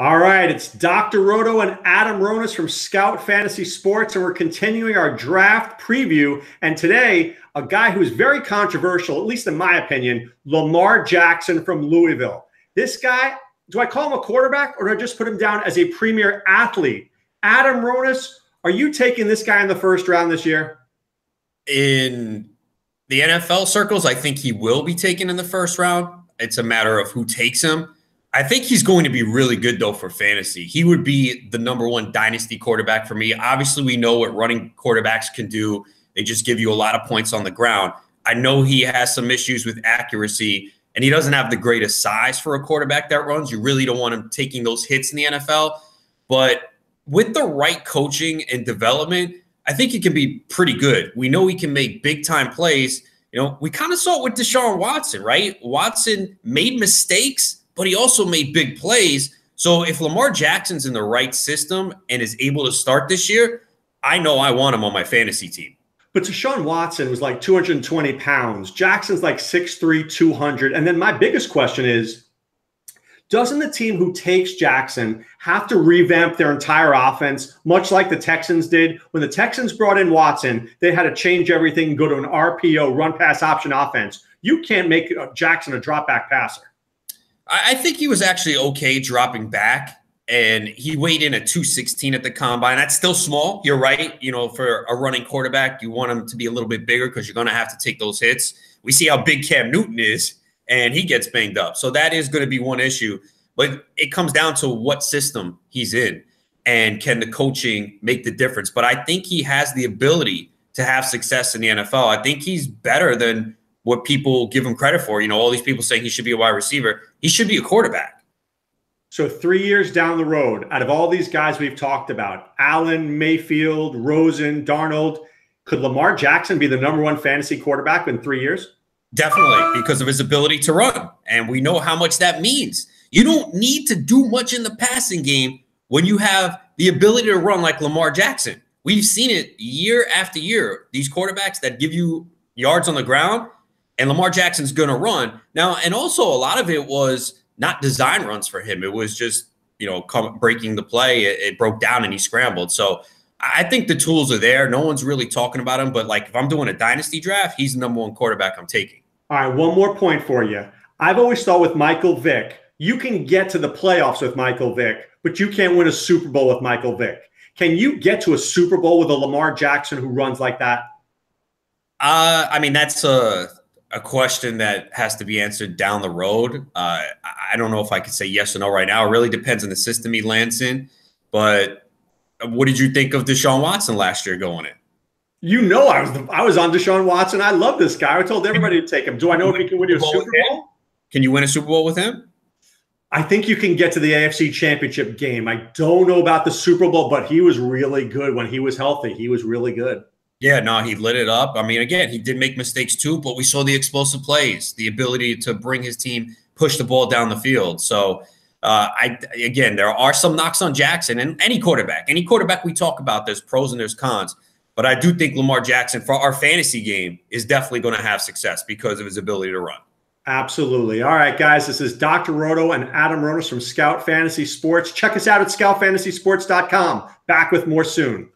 All right, it's Dr. Roto and Adam Ronis from Scout Fantasy Sports, and we're continuing our draft preview. And today, a guy who's very controversial, at least in my opinion, Lamar Jackson from Louisville. This guy, do I call him a quarterback or do I just put him down as a premier athlete? Adam Ronis, are you taking this guy in the first round this year? In the NFL circles, I think he will be taken in the first round. It's a matter of who takes him. I think he's going to be really good, though, for fantasy. He would be the #1 dynasty quarterback for me. Obviously, we know what running quarterbacks can do. They just give you a lot of points on the ground. I know he has some issues with accuracy, and he doesn't have the greatest size for a quarterback that runs. You really don't want him taking those hits in the NFL. But with the right coaching and development, I think he can be pretty good. We know he can make big-time plays. You know, we kind of saw it with Deshaun Watson, right? Watson made mistakes, but he also made big plays. So if Lamar Jackson's in the right system and is able to start this year, I know I want him on my fantasy team. But Deshaun Watson was like 220 pounds. Jackson's like 6'3", 200. And then my biggest question is, doesn't the team who takes Jackson have to revamp their entire offense, much like the Texans did? When the Texans brought in Watson, they had to change everything and go to an RPO, run-pass option offense. You can't make Jackson a drop-back passer. I think he was actually okay dropping back, and he weighed in at 216 at the combine. That's still small. You're right. You know, for a running quarterback, you want him to be a little bit bigger because you're going to have to take those hits. We see how big Cam Newton is, and he gets banged up. So that is going to be one issue. But it comes down to what system he's in and can the coaching make the difference. But I think he has the ability to have success in the NFL. I think he's better than what people give him credit for. You know, all these people saying he should be a wide receiver. He should be a quarterback. So 3 years down the road, out of all these guys we've talked about, Allen, Mayfield, Rosen, Darnold, could Lamar Jackson be the #1 fantasy quarterback in 3 years? Definitely, because of his ability to run. And we know how much that means. You don't need to do much in the passing game when you have the ability to run like Lamar Jackson. We've seen it year after year. These quarterbacks that give you yards on the ground, and Lamar Jackson's going to run. Now, and also a lot of it was not design runs for him. It was just, you know, breaking the play. It broke down and he scrambled. So I think the tools are there. No one's really talking about him. But, like, if I'm doing a dynasty draft, he's the #1 quarterback I'm taking. All right, one more point for you. I've always thought with Michael Vick, you can get to the playoffs with Michael Vick, but you can't win a Super Bowl with Michael Vick. Can you get to a Super Bowl with a Lamar Jackson who runs like that? I mean, that's a question that has to be answered down the road. I don't know if I could say yes or no right now. It really depends on the system he lands in. But what did you think of Deshaun Watson last year going in? You know, I was on Deshaun Watson. I love this guy. I told everybody to take him. Do I know if he can win a Super Bowl? Can you win a Super Bowl with him? I think you can get to the AFC Championship game. I don't know about the Super Bowl, but he was really good when he was healthy. He was really good. Yeah, no, he lit it up. I mean, again, he did make mistakes too, but we saw the explosive plays, the ability to bring his team, push the ball down the field. So, again, there are some knocks on Jackson and any quarterback we talk about, there's pros and there's cons. But I do think Lamar Jackson, for our fantasy game, is definitely going to have success because of his ability to run. Absolutely. All right, guys, this is Dr. Roto and Adam Ronis from Scout Fantasy Sports. Check us out at scoutfantasysports.com. Back with more soon.